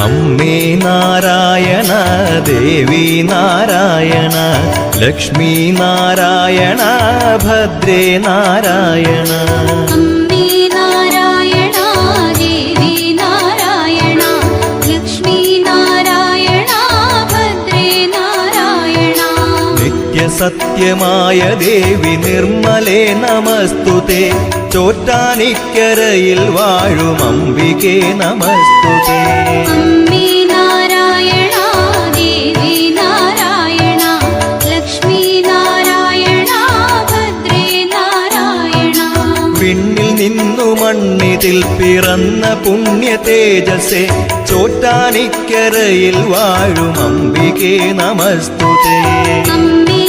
അമ്മേ നാരായണ ദേവി നാരായണ ലക്ഷ്മി നാരായണ ഭദ്രേ നാരായണ. അമ്മേ നാരായണ ദേവി നാരായണ ലക്ഷ്മി നാരായണ ഭദ്രേ നാരായണ. നിത്യസത്യമായ ദേവി നിർമ്മലേ നമസ്തുതേ. ചോറ്റാനിക്കരയിൽ വാഴും അംബികേ നമസ്തുതേ. അമ്മേ നാരായണ ദേവി നാരായണ ലക്ഷ്മി നാരായണ ഭദ്രേ നാരായണ. വിണ്ണിൽ നിന്നു മണ്ണിതിൽ പിറന്ന പുണ്യ തേജസ്സേ. ചോറ്റാനിക്കരയിൽ വാഴും അംബികേ നമസ്തുതേ. അമ്മേ